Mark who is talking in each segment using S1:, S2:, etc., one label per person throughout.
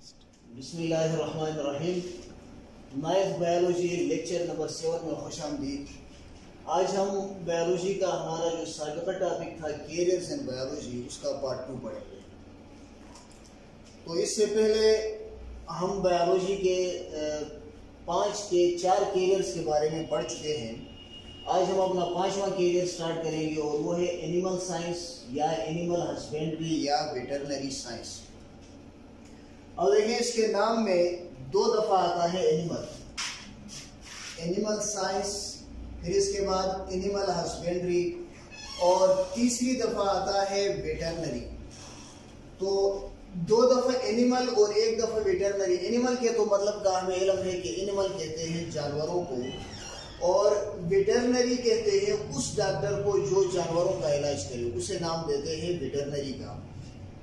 S1: बिस्मिल्लाहिर्रहमानिर्रहीम। Knife biology lecture number 7 में खुशामदीद। आज हम बायोलॉजी का हमारा जो साबिक़ा टॉपिक था कैरियर्स इन बायोलॉजी, उसका पार्ट 2 पढ़ेंगे। तो इससे पहले हम बायोलॉजी के 4 कैरियर्स के बारे में पढ़ चुके हैं। आज हम अपना 5वां कैरियर स्टार्ट करेंगे और वो है एनिमल साइंस या एनिमल हस्बेंड्री या वेटरनरी साइंस। अब देखिए, इसके नाम में 2 दफ़ा आता है एनिमल साइंस, फिर इसके बाद एनिमल हस्बेंड्री और तीसरी दफ़ा आता है वेटरनरी। तो 2 दफ़ा एनिमल और 1 दफ़ा वेटरनरी। एनिमल के तो मतलब का हमें इल्म है कि एनिमल कहते हैं जानवरों को, और वेटरनरी कहते हैं उस डॉक्टर को जो जानवरों का इलाज करे, उसे नाम देते हैं वेटरनरी का।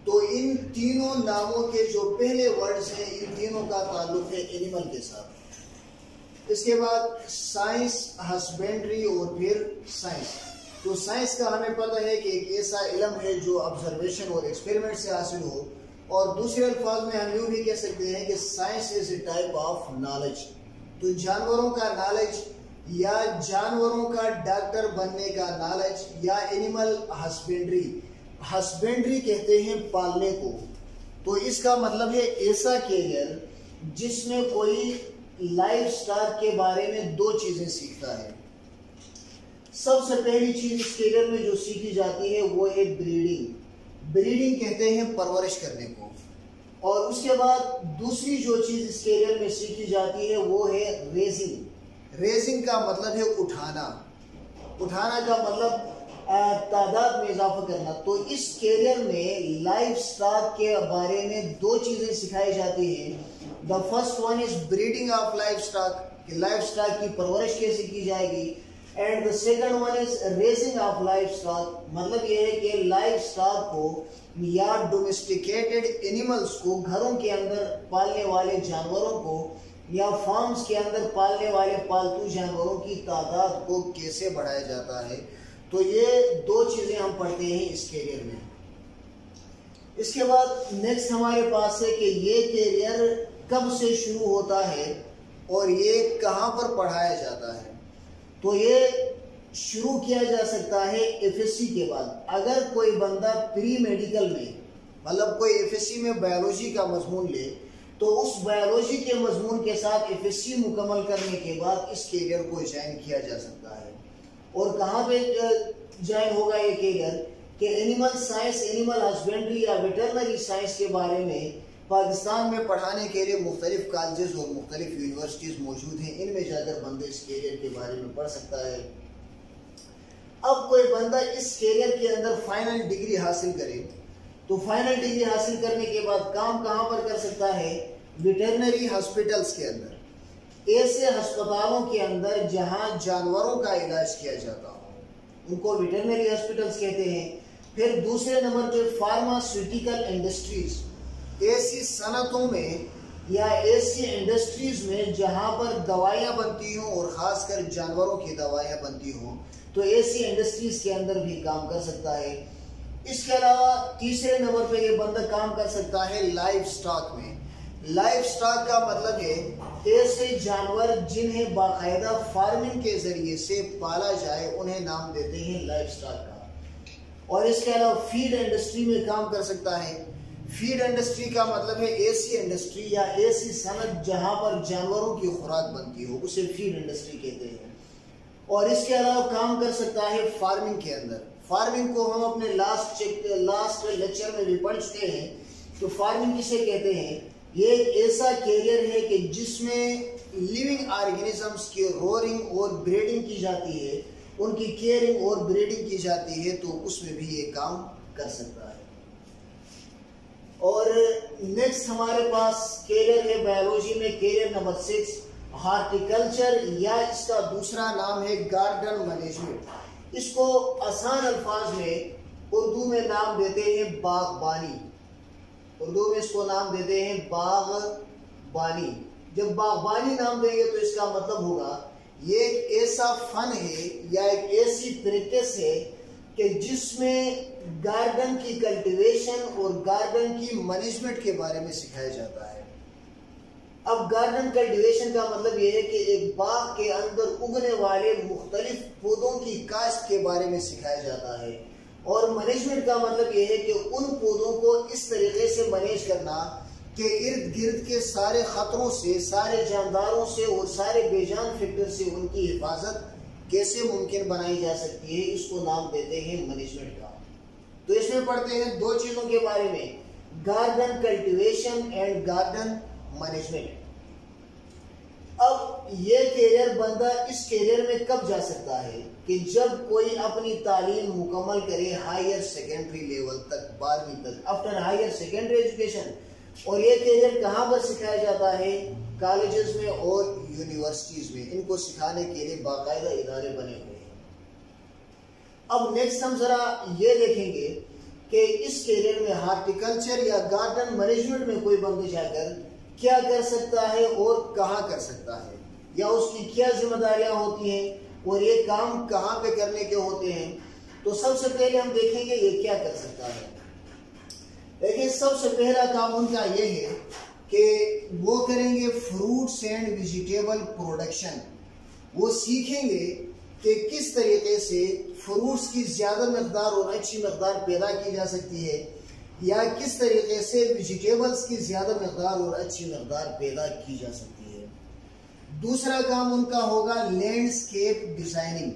S1: तो इन तीनों नामों के जो पहले वर्ड्स हैं, इन तीनों का ताल्लुक है एनिमल के साथ। इसके बाद साइंस, हस्बेंड्री और फिर साइंस। तो साइंस का हमें पता है कि एक ऐसा इल्म है जो ऑब्जर्वेशन और एक्सपेरिमेंट से हासिल हो, और दूसरे अल्फाज में हम यूँ भी कह सकते हैं कि science is a type of knowledge. तो जानवरों का नॉलेज या जानवरों का डॉक्टर बनने का नॉलेज या एनिमल हस्बेंड्री। हस्बेंड्री कहते हैं पालने को। तो इसका मतलब है ऐसा कैरियर जिसमें कोई लाइफ स्टाइल के बारे में 2 चीजें सीखता है। सबसे पहली चीज इस कैरियर में जो सीखी जाती है वो है ब्रीडिंग। ब्रीडिंग कहते हैं परवरिश करने को। और उसके बाद दूसरी जो चीज इस कैरियर में सीखी जाती है वो है रेजिंग। रेजिंग का मतलब है उठाना। उठाना का मतलब तादाद में इजाफा करना। तो इस कैरियर में लाइफ स्टॉक के बारे में 2 चीजें सिखाई जाती हैं। The first one is breeding of life stock, कि लाइफ स्टॉक की परवरिश कैसे की जाएगी। And the second one is raising of life stock, मतलब यह है कि लाइफ स्टॉक को या डोमेस्टिकेटेड एनिमल्स को, घरों के अंदर पालने वाले जानवरों को या फार्म्स के अंदर पालने वाले पालतू जानवरों की तादाद को कैसे बढ़ाया जाता है। तो ये 2 चीजें हम पढ़ते हैं इस कैरियर में। इसके बाद नेक्स्ट हमारे पास है कि ये कैरियर कब से शुरू होता है और ये कहाँ पर पढ़ाया जाता है। तो ये शुरू किया जा सकता है एफएससी के बाद। अगर कोई बंदा प्री मेडिकल में, मतलब कोई एफएससी में बायोलॉजी का मजमून ले, तो उस बायोलॉजी के मजमून के साथ एफएससी मुकम्मल करने के बाद इस कैरियर को ज्वाइन किया जा सकता है। और कहाँ पे ज्वाइन होगा ये कैरियर कि एनिमल साइंस, एनिमल हस्बेंड्री या वेटरनरी साइंस के बारे में पाकिस्तान में पढ़ाने के लिए मुख्तलिफ कॉलेजेस और मुख्तलिफ यूनिवर्सिटीज मौजूद हैं। इनमें जाकर बंदे इस कैरियर के बारे में पढ़ सकता है। अब कोई बंदा इस कैरियर के अंदर फाइनल डिग्री हासिल करे, तो फाइनल डिग्री हासिल करने के बाद काम कहाँ पर कर सकता है? वेटरनरी हॉस्पिटल्स के अंदर, ऐसे अस्पतालों के अंदर जहां जानवरों का इलाज किया जाता हो, उनको वेटरनरी हॉस्पिटल्स कहते हैं। फिर दूसरे नंबर पे फार्मास्यूटिकल इंडस्ट्रीज, ऐसी सनतों में या ऐसी इंडस्ट्रीज में जहां पर दवाइयां बनती हों और खासकर जानवरों की दवाइयां बनती हों, तो ऐसी इंडस्ट्रीज के अंदर भी काम कर सकता है। इसके अलावा तीसरे नंबर पे ये बंदा काम कर सकता है लाइफ स्टॉक में। लाइफ स्टॉक का मतलब है ऐसे जानवर जिन्हें बाकायदा फार्मिंग के जरिए से पाला जाए, उन्हें नाम देते हैं लाइफ स्टॉक का। और इसके अलावा फीड इंडस्ट्री में काम कर सकता है। फीड इंडस्ट्री का मतलब है ऐसी इंडस्ट्री या ऐसी सनत जहां पर जानवरों की खुराक बनती हो, उसे फीड इंडस्ट्री कहते हैं। और इसके अलावा काम कर सकता है फार्मिंग के अंदर। फार्मिंग को हम अपने लास्ट लेक्चर में भी पढ़ चुके हैं। तो फार्मिंग किसे कहते हैं? ये एक ऐसा कैरियर है कि जिसमें लिविंग ऑर्गेनिजम्स की रोरिंग और ब्रीडिंग की जाती है, उनकी केयरिंग और ब्रीडिंग की जाती है, तो उसमें भी ये काम कर सकता है। और नेक्स्ट हमारे पास कैरियर है बायोलॉजी में, कैरियर नंबर 6 हॉर्टिकल्चर, या इसका दूसरा नाम है गार्डन मैनेजमेंट। इसको आसान अल्फाज में उर्दू में नाम देते हैं बागबानी। उर्दू में इसको नाम देते हैं बागबानी। जब बागबानी नाम देंगे तो इसका मतलब होगा ये एक ऐसा फन है या एक ऐसी प्रैक्टिस है कि जिसमें गार्डन की कल्टीवेशन और गार्डन की मैनेजमेंट के बारे में सिखाया जाता है। अब गार्डन कल्टीवेशन का मतलब यह है कि एक बाग के अंदर उगने वाले मुख्तलिफ पौधों की काश्त के बारे में सिखाया जाता है। और मैनेजमेंट का मतलब यह है कि उन पौधों को इस तरीके से मैनेज करना कि इर्द गिर्द के सारे खतरों से, सारे जानदारों से और सारे बेजान फैक्टर से उनकी हिफाजत कैसे मुमकिन बनाई जा सकती है, इसको नाम देते हैं मैनेजमेंट का। तो इसमें पढ़ते हैं दो चीजों के बारे में, garden cultivation and garden management. अब ये कैरियर बंदा इस कैरियर में कब जा सकता है कि जब कोई अपनी तालीम मुकम्मल करे हायर सेकेंडरी लेवल तक, 12वीं तक, आफ्टर हायर सेकेंडरी एजुकेशन। और ये कैरियर कहाँ पर सिखाया जाता है? कॉलेजेस में और यूनिवर्सिटीज में। इनको सिखाने के लिए बाकायदा इदारे बने हुए हैं। अब नेक्स्ट हम जरा ये देखेंगे कि इस कैरियर में हार्टिकल्चर या गार्डन मैनेजमेंट में कोई बंदा जाकर क्या कर सकता है और कहाँ कर सकता है, या उसकी क्या जिम्मेदारियां होती हैं और ये काम कहाँ पे करने के होते हैं। तो सबसे पहले हम देखेंगे ये क्या कर सकता है। देखिए, सबसे पहला काम उनका ये है कि वो करेंगे फ्रूट्स एंड वेजिटेबल प्रोडक्शन। वो सीखेंगे कि किस तरीके से फ्रूट्स की ज्यादा मकदार और अच्छी मकदार पैदा की जा सकती है, या किस तरीके से वेजिटेबल्स की ज्यादा मकदार और अच्छी मकदार पैदा की जा सकती है। दूसरा काम उनका होगा लैंडस्केप डिजाइनिंग।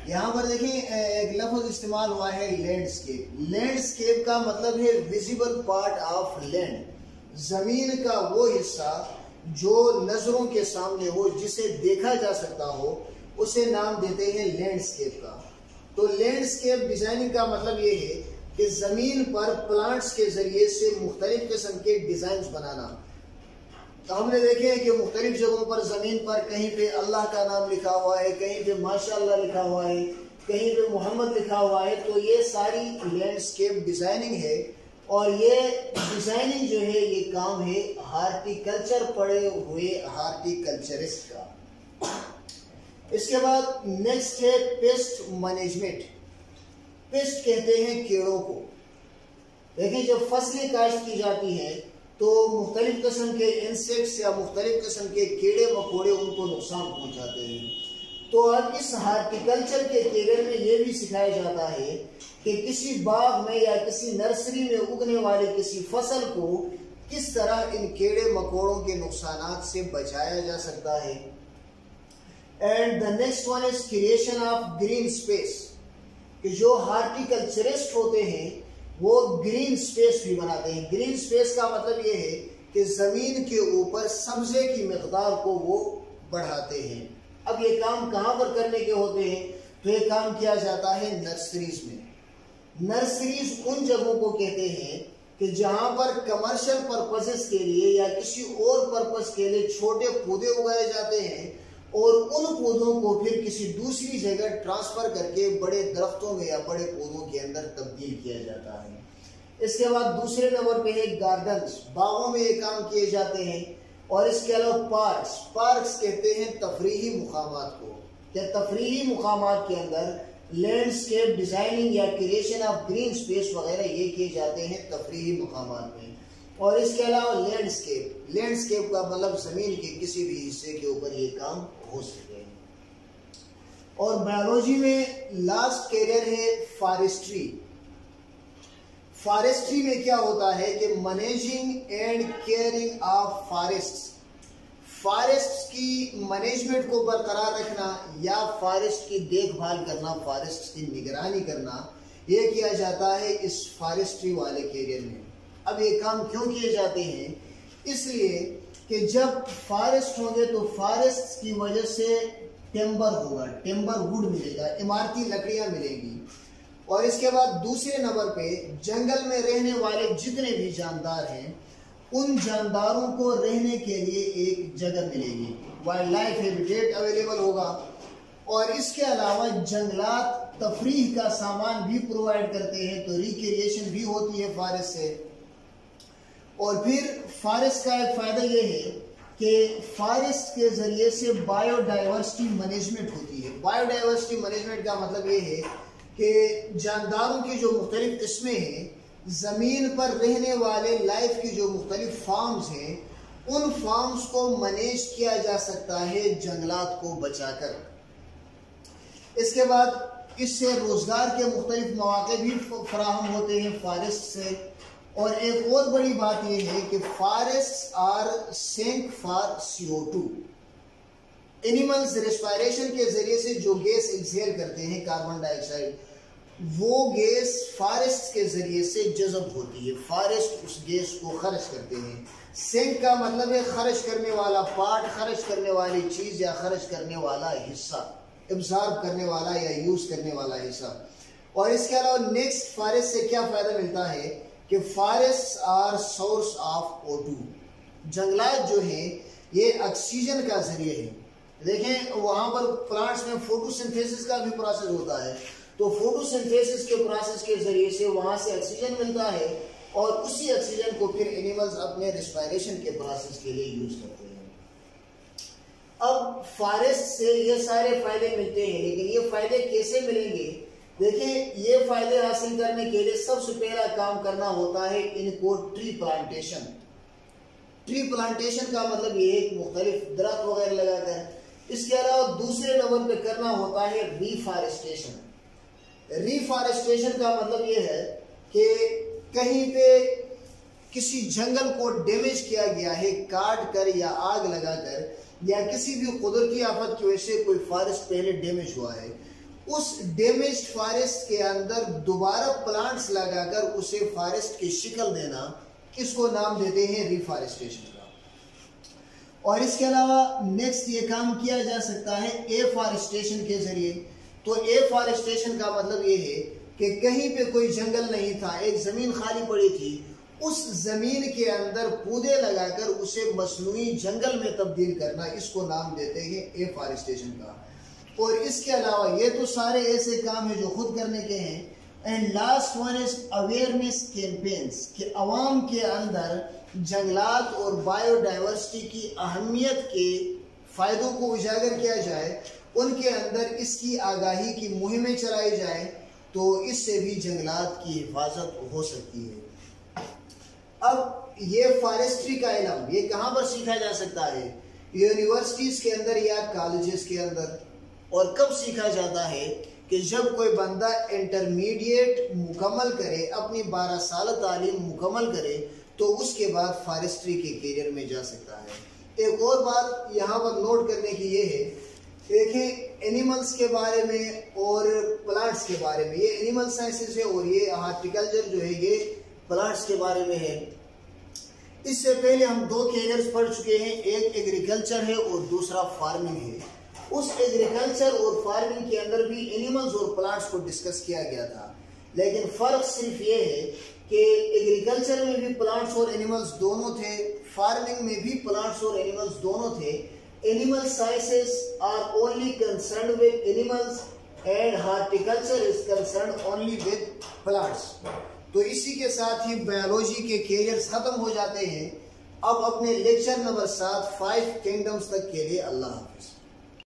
S1: यहाँ पर देखें एक लफ्ज इस्तेमाल हुआ है लैंडस्केप। लैंडस्केप का मतलब है विजिबल पार्ट ऑफ लैंड, जमीन का वो हिस्सा जो नजरों के सामने हो, जिसे देखा जा सकता हो, उसे नाम देते हैं लैंडस्केप का। तो लैंडस्केप डिजाइनिंग का मतलब ये है कि जमीन पर प्लांट्स के जरिए से मुख्तलिफ किस्म के डिजाइन बनाना। तो हमने देखे हैं कि मुख्तलिफ जगहों पर जमीन पर कहीं पे अल्लाह का नाम लिखा हुआ है, कहीं पे माशाअल्लाह लिखा हुआ है, कहीं पे मोहम्मद लिखा हुआ है। तो ये सारी लैंडस्केप डिजाइनिंग है। और ये डिजाइनिंग जो है ये काम है हार्टिकल्चर पढ़े हुए हार्टिकल्चरिस्ट का। इसके बाद नेक्स्ट है पेस्ट मैनेजमेंट। पेस्ट कहते हैं कीड़ों को। देखिए, जब फसलें काश्त की जाती है तो मुख्तलिफ किस्म के इंसेक्ट्स या मुख्तलिफ किस्म के कीड़े मकोड़े उनको नुकसान पहुंचाते हैं। तो अब इस हार्टिकल्चर के कैरियर में ये भी सिखाया जाता है कि किसी बाग में या किसी नर्सरी में उगने वाले किसी फसल को किस तरह इन कीड़े मकोड़ों के नुकसान से बचाया जा सकता है। And the next one is creation of green space, कि जो हार्टिकल्चरिस्ट होते हैं वो ग्रीन स्पेस भी बनाते हैं। ग्रीन स्पेस का मतलब ये है कि जमीन के ऊपर सब्जे की मकदार को वो बढ़ाते हैं। अब ये काम कहाँ पर करने के होते हैं? तो ये काम किया जाता है नर्सरीज में। नर्सरीज उन जगहों को कहते हैं कि जहां पर कमर्शियल पर्पसेस के लिए या किसी और पर्पस के लिए छोटे पौधे उगाए जाते हैं और उन पौधों को फिर किसी दूसरी जगह ट्रांसफर करके बड़े दरख्तों में या बड़े पौधों के अंदर तब्दील किया जाता है। इसके बाद दूसरे नंबर पे है गार्डन्स। बागों में ये काम किए जाते हैं। और इसके अलावा पार्क्स। पार्क्स कहते हैं तफरीही मुकामात को। क्या तफरीही मुकामात के अंदर लैंडस्केप डिजाइनिंग या क्रिएशन ऑफ ग्रीन स्पेस वगैरह ये किए जाते हैं तफरीही मुकामात में। और इसके अलावा लैंडस्केप। लैंडस्केप का मतलब जमीन के किसी भी हिस्से के ऊपर ये काम हो सके। और बायोलॉजी में लास्ट कैरियर है फॉरेस्ट्री। फॉरेस्ट्री में क्या होता है कि managing and caring of forests. Forest की मैनेजमेंट को बरकरार रखना या फॉरेस्ट की देखभाल करना, फॉरेस्ट की निगरानी करना, ये किया जाता है इस फॉरेस्ट्री वाले कैरियर में। अब ये काम क्यों किए जाते हैं? इसलिए कि जब फॉरेस्ट होंगे तो फॉरेस्ट की वजह से टिम्बर होगा, टिम्बर वुड मिलेगा, इमारती लकड़ियां मिलेंगी। और इसके बाद दूसरे नंबर पे जंगल में रहने वाले जितने भी जानदार हैं उन जानदारों को रहने के लिए एक जगह मिलेगी, वाइल्ड लाइफ हैबिटेट अवेलेबल होगा। और इसके अलावा जंगलात तफरीह का सामान भी प्रोवाइड करते हैं, तो रिक्रिएशन भी होती है फॉरेस्ट से। और फिर फॉरेस्ट का एक फायदा ये है कि फॉरेस्ट के जरिए से बायोडाइवर्सिटी मैनेजमेंट होती है। बायोडाइवर्सिटी मैनेजमेंट का मतलब ये है कि जानदारों की जो मुख्तलिफ किस्में हैं, जमीन पर रहने वाले लाइफ की जो मुख्तलिफ फॉर्म्स हैं, उन फार्म्स को मैनेज किया जा सकता है जंगलात को बचाकर। इसके बाद इससे रोजगार के मुख्तलिफ मौके भी फराहम होते हैं फॉरेस्ट से। और एक और बड़ी बात यह है कि forest are sink for CO2। Animals respiration के जरिए से जो गैस एक्सहेल करते हैं कार्बन डाइऑक्साइड, वो गैस फॉरेस्ट के जरिए से जज़ब होती है। फॉरेस्ट उस गैस को खर्च करते हैं। सिंक का मतलब है खर्च करने वाला पार्ट, खर्च करने वाली चीज या खर्च करने वाला हिस्सा, एब्जॉर्ब करने वाला या यूज करने वाला हिस्सा। और इसके अलावा नेक्स्ट फॉरेस्ट से क्या फायदा मिलता है कि forest are source of O2। जंगलात जो हैं ये ऑक्सीजन का जरिए है। देखें वहां पर प्लांट्स में फोटोसिंथेसिस का भी प्रोसेस होता है, तो फोटोसिंथेसिस के प्रोसेस के जरिए से वहां से ऑक्सीजन मिलता है और उसी ऑक्सीजन को फिर एनिमल्स अपने रेस्पिरेशन के प्रोसेस के लिए यूज करते हैं। अब फॉरेस्ट से ये सारे फायदे मिलते हैं, लेकिन ये फायदे कैसे मिलेंगे? देखिए, ये फायदे हासिल करने के लिए सबसे पहला काम करना होता है इनको ट्री प्लांटेशन। ट्री प्लांटेशन का मतलब ये है मुख्तलिफ दरख्त वगैरह लगाकर। इसके अलावा दूसरे लेवल पे करना होता है रिफॉरेस्टेशन। रिफॉरेस्टेशन का मतलब ये है कि कहीं पे किसी जंगल को डैमेज किया गया है काट कर या आग लगाकर, या किसी भी कुदरती आफत की वजह से कोई फॉरेस्ट पहले डैमेज हुआ है, उस डैमेज फॉरेस्ट के अंदर दोबारा प्लांट्स लगाकर उसे फॉरेस्ट की शक्ल देना, इसको नाम देते हैं रिफॉरेस्टेशन का। और इसके अलावा नेक्स्ट ये काम किया जा सकता है एफॉरेस्टेशन के जरिए। तो एफॉरेस्टेशन का मतलब ये है कि कहीं पे कोई जंगल नहीं था, एक जमीन खाली पड़ी थी, उस जमीन के अंदर पौधे लगाकर उसे मसनूई जंगल में तब्दील करना, इसको नाम देते हैं एफॉरेस्टेशन का। और इसके अलावा ये तो सारे ऐसे काम है जो खुद करने के हैं। And last one is awareness campaigns, कि अवाम के अंदर जंगलात और बायोडाइवर्सिटी की अहमियत के फायदों को उजागर किया जाए, उनके अंदर इसकी आगाही की मुहिमें चलाई जाए, तो इससे भी जंगलात की हिफाजत हो सकती है। अब ये फॉरेस्ट्री का इल्म ये कहाँ पर सीखा जा सकता है? यूनिवर्सिटीज के अंदर या कॉलेजेस के अंदर। और कब सीखा जाता है? कि जब कोई बंदा इंटरमीडिएट मुकम्मल करे, अपनी 12 साल तालीम मुकम्मल करे, तो उसके बाद फॉरेस्ट्री के करियर में जा सकता है। एक और बात यहाँ पर नोट करने की ये है, देखिए एनिमल्स के बारे में और प्लांट्स के बारे में, ये एनिमल साइंसेस है और ये हॉर्टिकल्चर जो है ये प्लांट्स के बारे में है। इससे पहले हम 2 कैरियर्स पढ़ चुके हैं, एक एग्रीकल्चर है और दूसरा फार्मिंग है। उस एग्रीकल्चर और फार्मिंग के अंदर भी एनिमल्स और प्लांट्स को डिस्कस किया गया था, लेकिन फर्क सिर्फ ये है कि एग्रीकल्चर में भी प्लांट्स और एनिमल्स दोनों थे, फार्मिंग में भी प्लांट्स और एनिमल्स दोनों थे। Animal sciences are only concerned with animals and horticulture is concerned only with plants. तो इसी के साथ ही बायोलॉजी के कैरियर्स खत्म हो जाते हैं। अब अपने लेक्चर नंबर 7 5 किंगडम्स तक के लिए अल्लाह हाफिज।